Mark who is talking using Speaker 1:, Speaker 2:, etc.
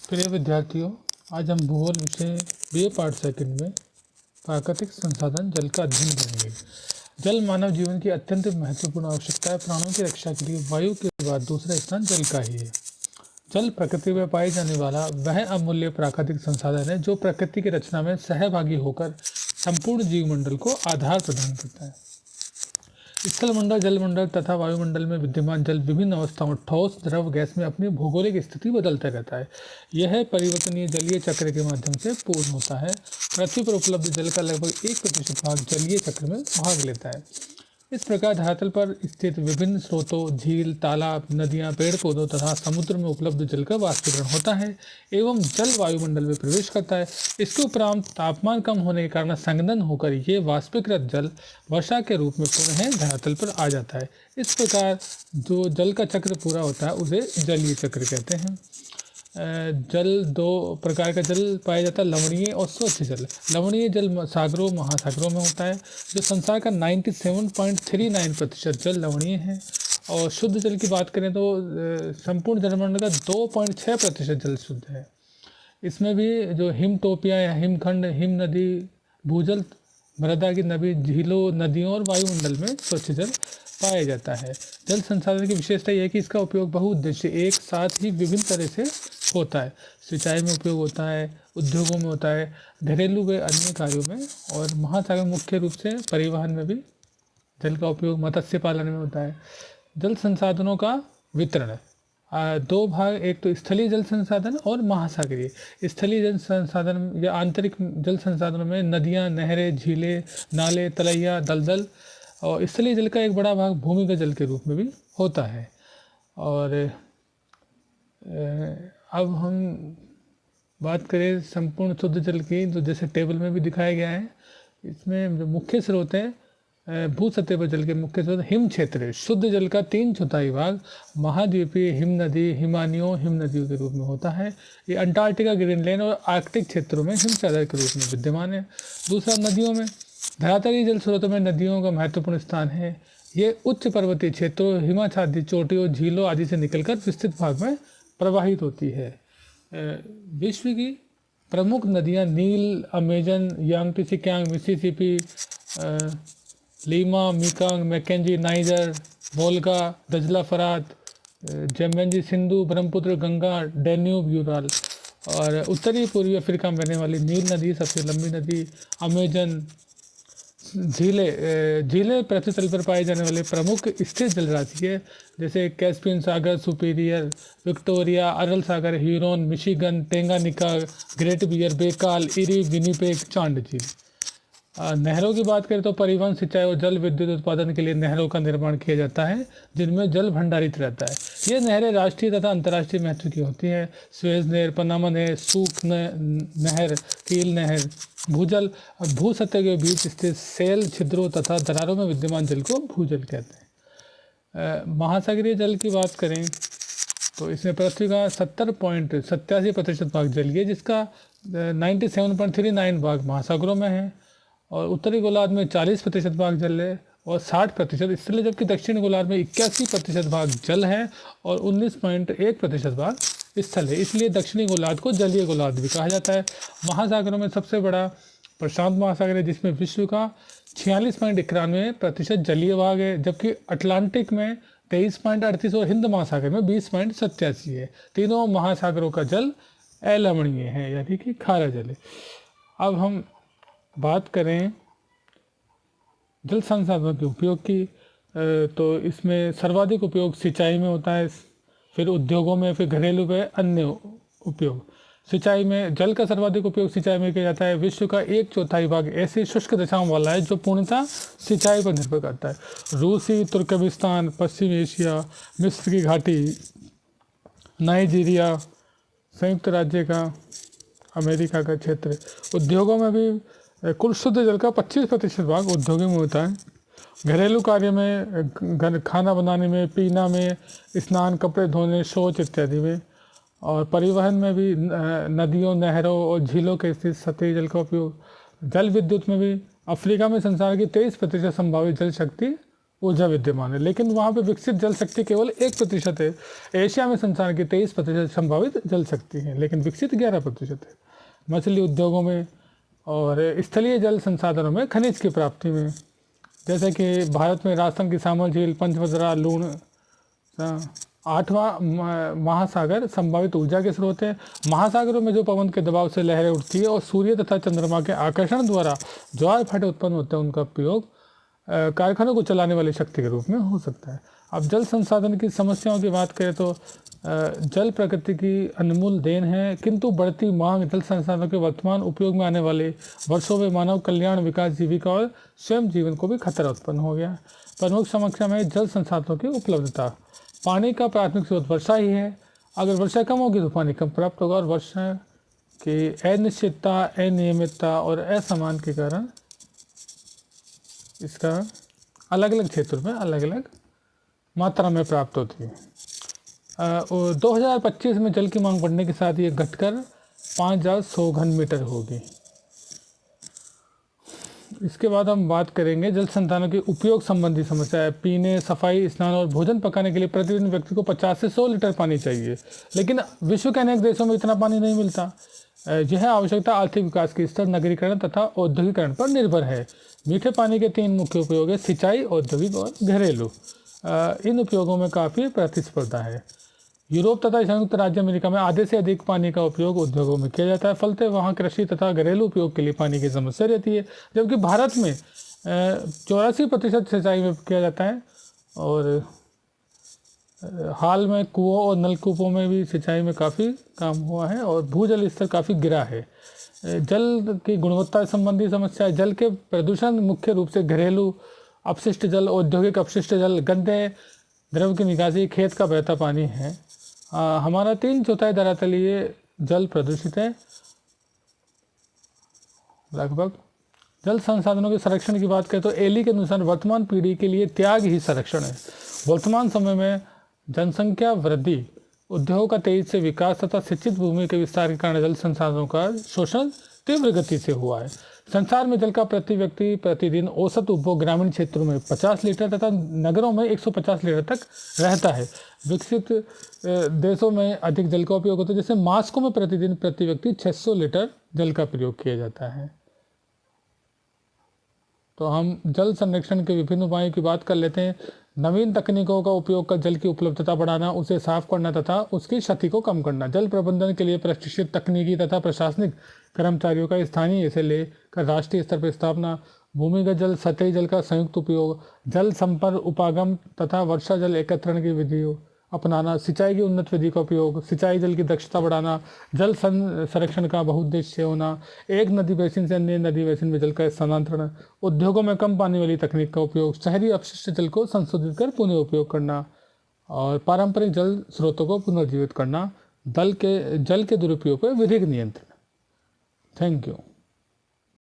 Speaker 1: प्रिय विद्यार्थियों, आज हम भूगोल विषय बीए पार्ट सेकंड में प्राकृतिक संसाधन जल का अध्ययन करेंगे। जल मानव जीवन की अत्यंत महत्वपूर्ण आवश्यकता है। प्राणों की रक्षा के लिए वायु के बाद दूसरा स्थान जल का ही है। जल प्रकृति में पाए जाने वाला वह अमूल्य प्राकृतिक संसाधन है जो प्रकृति की रचना में सहभागी होकर संपूर्ण जीवमंडल को आधार प्रदान करता है। स्थलमंडल, जलमंडल तथा वायुमंडल में विद्यमान जल विभिन्न अवस्थाओं ठोस, द्रव, गैस में अपनी भौगोलिक स्थिति बदलता रहता है। यह परिवर्तनीय जलीय चक्र के माध्यम से पूर्ण होता है। पृथ्वी पर उपलब्ध जल का लगभग 1% भाग जलीय चक्र में भाग लेता है। इस प्रकार धरातल पर स्थित विभिन्न स्रोतों, झील, तालाब, नदियां, पेड़ पौधों तथा समुद्र में उपलब्ध जल का वाष्पीकरण होता है एवं जल वायुमंडल में प्रवेश करता है। इसके उपरांत तापमान कम होने के कारण संघनन होकर ये वाष्पीकृत जल वर्षा के रूप में पुनः धरातल पर आ जाता है। इस प्रकार जो जल का चक्र पूरा होता है उसे जलीय चक्र कहते हैं। जल दो प्रकार का जल पाया जाता है, लवणीय और स्वच्छ जल। लवणीय जल सागरों, महासागरों में होता है। जो संसार का 97.39% जल लवणीय है। और शुद्ध जल की बात करें तो संपूर्ण जलमंडल का 2.6% जल शुद्ध है। इसमें भी जो हिमटोपियाँ या हिमखंड, हिम नदी, भूजल, मृदा की नदी, झीलों, नदियों और वायुमंडल में स्वच्छ जल पाया जाता है। जल संसाधन की विशेषता यह है कि इसका उपयोग बहुउद्देश्य एक साथ ही विभिन्न तरह से होता है। सिंचाई में उपयोग होता है, उद्योगों में होता है, घरेलू व अन्य कार्यों में, और महासागर मुख्य रूप से परिवहन में भी जल का उपयोग, मत्स्य पालन में होता है। जल संसाधनों का वितरण दो भाग, एक तो स्थलीय जल संसाधन और महासागरीय। स्थलीय जल संसाधन या आंतरिक जल संसाधनों में नदियाँ, नहरें, झीलें, नाले, तलैया, दलदल, और स्थलीय जल का एक बड़ा भाग भूमिगत जल के रूप में भी होता है। और अब हम बात करें संपूर्ण शुद्ध जल की, तो जैसे टेबल में भी दिखाया गया है। इसमें जो मुख्य स्रोत हैं, भू सतह पर जल के मुख्य स्रोत हिम क्षेत्र, शुद्ध जल का 3/4 भाग महाद्वीपीय हिम नदी, हिमानियों, हिम नदियों के रूप में होता है। ये अंटार्कटिका, ग्रीनलैंड और आर्कटिक क्षेत्रों में हिमसागर के रूप में विद्यमान है। दूसरा, नदियों में धरातलीय जल स्रोतों में नदियों का महत्वपूर्ण स्थान है। ये उच्च पर्वतीय क्षेत्रों, हिमाच्छादित चोटियों, झीलों आदि से निकलकर विस्तृत भाग में प्रवाहित होती है। विश्व की प्रमुख नदियां Nile, Amazon, Yangtze Kiang, Mississippi, लीमा, मेकंग, मैकेंजी, नाइजर, वोल्गा, दजला, फरात, Zambezi, Sindhu, Brahmaputra, Ganga, Danube, Ural. और उत्तरी पूर्वी अफ्रीका में बहने वाली नील नदी सबसे लंबी नदी, अमेजन। झीलें पृथ्वी तल पर पाए जाने वाले प्रमुख स्थिर जल राशि है, जैसे कैस्पियन सागर, सुपीरियर, विक्टोरिया, अरल सागर, Huron, Michigan, Tanganyika, Great Bear, Baikal, Erie, Winnipeg, Chad झील। नहरों की बात करें तो परिवहन, सिंचाई और जल विद्युत उत्पादन के लिए नहरों का निर्माण किया जाता है, जिनमें जल भंडारित रहता है। ये नहरें राष्ट्रीय तथा अंतर्राष्ट्रीय महत्व की होती हैं। सुएज नहर, पनामा नहर, सूख नहर, कील नहर। भूजल, भू सतह के बीच स्थित सेल, छिद्रों तथा दरारों में विद्यमान जल को भूजल कहते हैं। महासागरीय जल की बात करें तो इसमें पृथ्वी का 70.87% भाग जलीय, जिसका 97.39 भाग महासागरों में है। और उत्तरी गोलार्ध में 40% भाग जल है और 60% स्थलीय, जबकि दक्षिणी गोलार्ध में 81% भाग जल है और 19.1% भाग स्थल है। इसलिए दक्षिणी गोलार्ध को जलीय गोलार्ध भी कहा जाता है। महासागरों में सबसे बड़ा प्रशांत महासागर है, जिसमें विश्व का 46.91% जलीय भाग है, जबकि अटलांटिक में 23.38 और हिंद महासागर में 20.87 है। तीनों महासागरों का जल अलवणीय है, यानी कि खारा जल है। अब हम बात करें जल संसाधनों के उपयोग की, तो इसमें सर्वाधिक उपयोग सिंचाई में होता है, फिर उद्योगों में, फिर घरेलू व अन्य उपयोग। सिंचाई में जल का सर्वाधिक उपयोग सिंचाई में किया जाता है। विश्व का 1/4 भाग ऐसी शुष्क दशाओं वाला है जो पूर्णतः सिंचाई पर निर्भर करता है। रूसी, तुर्कमेनिस्तान, पश्चिम एशिया, मिस्र की घाटी, नाइजीरिया, संयुक्त राज्य का अमेरिका का क्षेत्र। उद्योगों में भी कुल शुद्ध जल का 25% भाग उद्योगों में होता है। घरेलू कार्य में, खाना बनाने में, पीना में, स्नान, कपड़े धोने, शौच इत्यादि में। और परिवहन में भी नदियों, नहरों और झीलों के स्थित सतही जल का उपयोग। जल विद्युत में भी अफ्रीका में संसार की 23% संभावित जल शक्ति ऊर्जा विद्यमान है, लेकिन वहाँ पे विकसित जल शक्ति केवल 1% है। एशिया में संसार की 23% संभावित जल शक्ति है, लेकिन विकसित 11% है। मछली उद्योगों में और स्थलीय जल संसाधनों में खनिज की प्राप्ति में, जैसे कि भारत में राजस्थान की सामर झील, पंचभद्रा, लूण, 8वां महासागर संभावित ऊर्जा के स्रोत है। महासागरों में जो पवन के दबाव से लहरें उठती है और सूर्य तथा चंद्रमा के आकर्षण द्वारा ज्वार भाटे उत्पन्न होते हैं, उनका प्रयोग कारखानों को चलाने वाली शक्ति के रूप में हो सकता है। अब जल संसाधन की समस्याओं की बात करें तो जल प्रकृति की अनमोल देन है, किंतु बढ़ती मांग जल संसाधनों के वर्तमान उपयोग में आने वाले वर्षों में मानव कल्याण, विकास, जीविका और स्वयं जीवन को भी खतरा उत्पन्न हो गया। प्रमुख समस्या में जल संसाधनों की उपलब्धता। पानी का प्राथमिक स्रोत वर्षा ही है। अगर वर्षा कम होगी तो पानी कम प्राप्त होगा, और वर्षा की अनिश्चितता, अनियमितता और असमान के कारण इसका अलग अलग क्षेत्रों में अलग अलग मात्रा में प्राप्त होती है। 2025 में जल की मांग बढ़ने के साथ ये घटकर 5100 घन मीटर होगी। इसके बाद हम बात करेंगे जल संसाधनों के उपयोग संबंधी समस्या है। पीने, सफाई, स्नान और भोजन पकाने के लिए प्रतिदिन व्यक्ति को 50 से 100 लीटर पानी चाहिए, लेकिन विश्व के अनेक देशों में इतना पानी नहीं मिलता। यह आवश्यकता आर्थिक विकास के स्तर, नगरीकरण तथा औद्योगिकरण पर निर्भर है। मीठे पानी के 3 मुख्य उपयोग है: सिंचाई, औद्योगिक और घरेलू। इन उपयोगों में काफ़ी प्रतिस्पर्धा है। यूरोप तथा संयुक्त राज्य अमेरिका में आधे से अधिक पानी का उपयोग उद्योगों में किया जाता है, फलते वहाँ कृषि तथा घरेलू उपयोग के लिए पानी की समस्या रहती है। जबकि भारत में 84% सिंचाई में किया जाता है, और हाल में कुओं और नलकूपों में भी सिंचाई में काफ़ी काम हुआ है, और भूजल स्तर काफ़ी गिरा है। जल की गुणवत्ता संबंधी समस्या। जल के प्रदूषण मुख्य रूप से घरेलू अपशिष्ट जल, औद्योगिक अपशिष्ट जल, गंदे द्रव की निकासी, खेत का बहता पानी है। हमारा 3/4 धरातलीय जल प्रदूषित है लगभग। जल संसाधनों के संरक्षण की बात करें तो एली के अनुसार वर्तमान पीढ़ी के लिए त्याग ही संरक्षण है। वर्तमान समय में जनसंख्या वृद्धि, उद्योग का तेजी से विकास तथा शिक्षित भूमि के विस्तार के कारण जल संसाधनों का शोषण तीव्र गति से हुआ है। संसार में जल का प्रति व्यक्ति प्रतिदिन औसत उपभोग ग्रामीण क्षेत्रों में 50 लीटर तथा नगरों में 150 लीटर तक रहता है। विकसित देशों में अधिक जल का उपयोग होता है, जैसे मास्को में प्रतिदिन प्रति व्यक्ति 600 लीटर जल का प्रयोग किया जाता है। तो हम जल संरक्षण के विभिन्न उपायों की बात कर लेते हैं। नवीन तकनीकों का उपयोग कर जल की उपलब्धता बढ़ाना, उसे साफ करना तथा उसकी क्षति को कम करना। जल प्रबंधन के लिए प्रशिक्षित तकनीकी तथा प्रशासनिक कर्मचारियों का स्थानीय से लेकर राष्ट्रीय स्तर पर स्थापना। भूमिगत जल, सतही जल का संयुक्त उपयोग, जल संपर्क, उपागम तथा वर्षा जल एकत्रण की विधियों अपनाना। सिंचाई की उन्नत विधि का उपयोग, सिंचाई जल की दक्षता बढ़ाना। जल संरक्षण का बहुउद्देश्य होना, एक नदी बेसिन से अन्य नदी बेसिन में जल का स्थानांतरण। उद्योगों में कम पानी वाली तकनीक का उपयोग, शहरी अपशिष्ट जल को संशोधित कर पुनः उपयोग करना, और पारंपरिक जल स्रोतों को पुनर्जीवित करना। जल के दुरुपयोग पर विधिक नियंत्रण। Thank you.